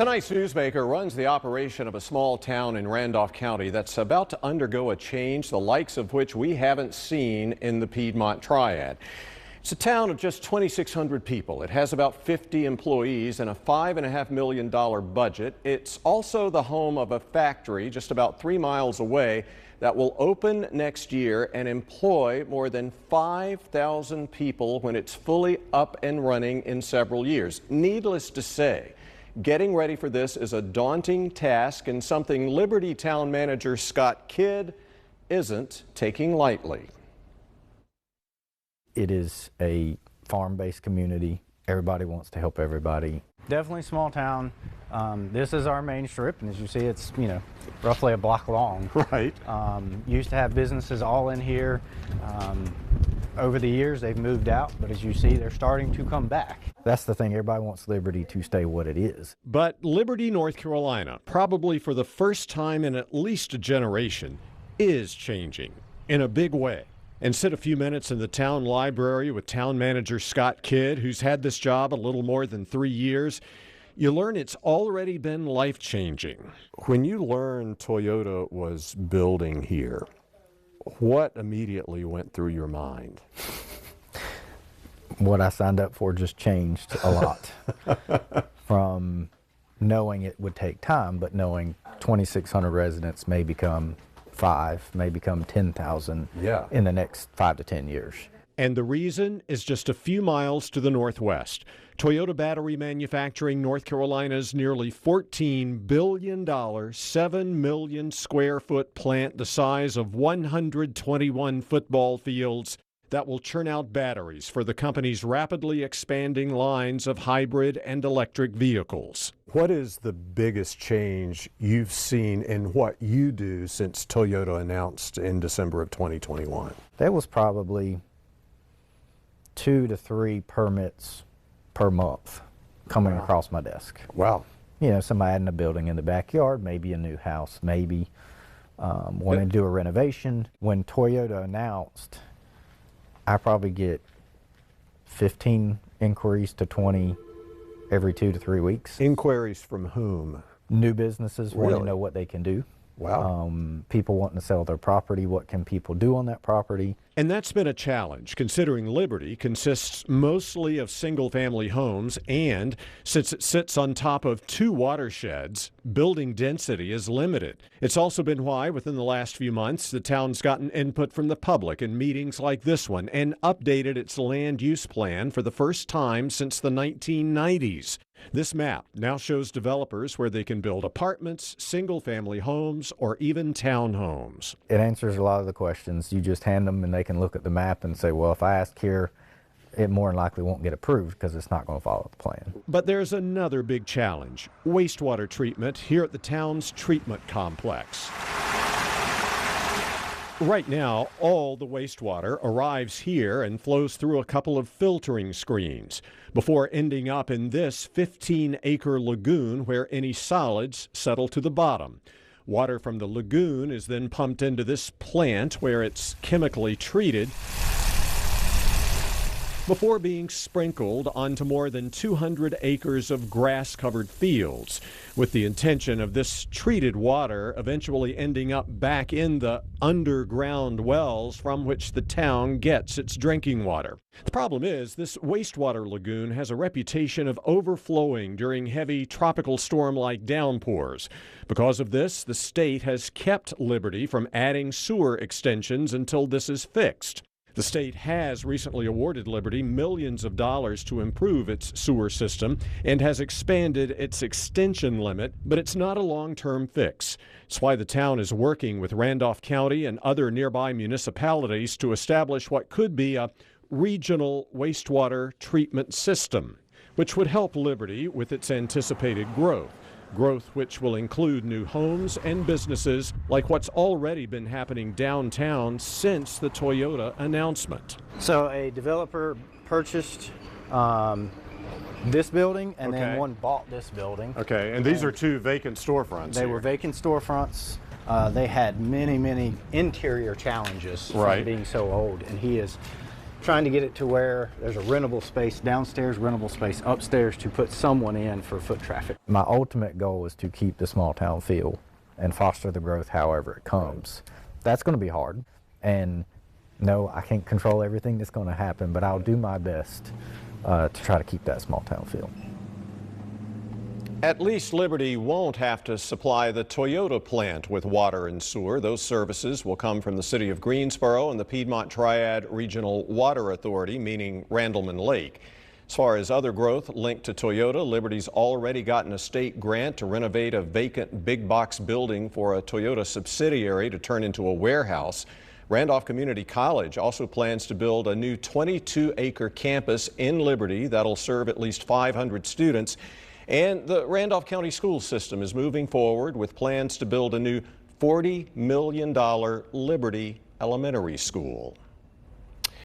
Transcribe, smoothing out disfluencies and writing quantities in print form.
Tonight's newsmaker runs the operation of a small town in Randolph County that's about to undergo a change the likes of which we haven't seen in the Piedmont Triad. It's a town of just 2,600 people. It has about 50 employees and a $5.5 million budget. It's also the home of a factory just about 3 miles away that will open next year and employ more than 5,000 people when it's fully up and running in several years. Needless to say, getting ready for this is a daunting task and something Liberty Town Manager Scott Kidd isn't taking lightly. It is a farm-based community. Everybody wants to help everybody. Definitely small town. This is our main strip, and as you see, it's roughly a block long. Right. Used to have businesses all in here. Over the years, they've moved out, but as you see, they're starting to come back. That's the thing. Everybody wants Liberty to stay what it is. But Liberty, North Carolina, probably for the first time in at least a generation, is changing in a big way. And sit a few minutes in the town library with town manager Scott Kidd, who's had this job a little more than 3 years. You learn it's already been life-changing. When you learned Toyota was building here, what immediately went through your mind? What I signed up for just changed a lot. From knowing it would take time, but knowing 2,600 residents may become 5, may become 10,000 in the next 5 to 10 years. And the reason is just a few miles to the northwest. Toyota Battery Manufacturing, North Carolina's nearly $14 billion, 7 million square foot plant the size of 121 football fields that will churn out batteries for the company's rapidly expanding lines of hybrid and electric vehicles. What is the biggest change you've seen in what you do since Toyota announced in December of 2021? There was probably 2 to 3 permits per month coming across my desk. Wow. Somebody adding a building in the backyard, maybe a new house, maybe wanting to do a renovation. When Toyota announced, I probably get 15 inquiries to 20 every 2 to 3 weeks. Inquiries from whom? New businesses wanting to know what they can do. Wow. People wanting to sell their property. What can people do on that property? And that's been a challenge, considering Liberty consists mostly of single-family homes, and since it sits on top of 2 watersheds, building density is limited. It's also been why, within the last few months, the town's gotten input from the public in meetings like this one and updated its land use plan for the first time since the 1990s. This map now shows developers where they can build apartments, single-family homes, or even townhomes. It answers a lot of the questions. You just hand them and they can look at the map and say, well, if I ask here, it more than likely won't get approved because it's not going to follow the plan. But there's another big challenge: wastewater treatment here at the town's treatment complex. Right now, all the wastewater arrives here and flows through a couple of filtering screens before ending up in this 15-acre lagoon where any solids settle to the bottom. Water from the lagoon is then pumped into this plant where it's chemically treated before being sprinkled onto more than 200 acres of grass-covered fields, with the intention of this treated water eventually ending up back in the underground wells from which the town gets its drinking water. The problem is, this wastewater lagoon has a reputation of overflowing during heavy tropical storm-like downpours. Because of this, the state has kept Liberty from adding sewer extensions until this is fixed. The state has recently awarded Liberty millions of dollars to improve its sewer system and has expanded its extension limit, but it's not a long-term fix. It's why the town is working with Randolph County and other nearby municipalities to establish what could be a regional wastewater treatment system, which would help Liberty with its anticipated growth which will include new homes and businesses like what's already been happening downtown since the Toyota announcement. So a developer purchased this building, and then one bought this building. Okay, and these are 2 vacant storefronts. They were vacant storefronts. They had many interior challenges from being so old, and he has trying to get it to where there's a rentable space downstairs, rentable space upstairs to put someone in for foot traffic. My ultimate goal is to keep the small town feel and foster the growth however it comes. That's going to be hard, and no, I can't control everything that's going to happen, but I'll do my best to try to keep that small town feel. At least Liberty won't have to supply the Toyota plant with water and sewer. Those services will come from the city of Greensboro and the Piedmont Triad Regional Water Authority, meaning Randleman Lake. As far as other growth linked to Toyota, Liberty's already gotten a state grant to renovate a vacant big box building for a Toyota subsidiary to turn into a warehouse. Randolph Community College also plans to build a new 22-acre campus in Liberty that'll serve at least 500 students. And the Randolph County school system is moving forward with plans to build a new $40 million Liberty Elementary School.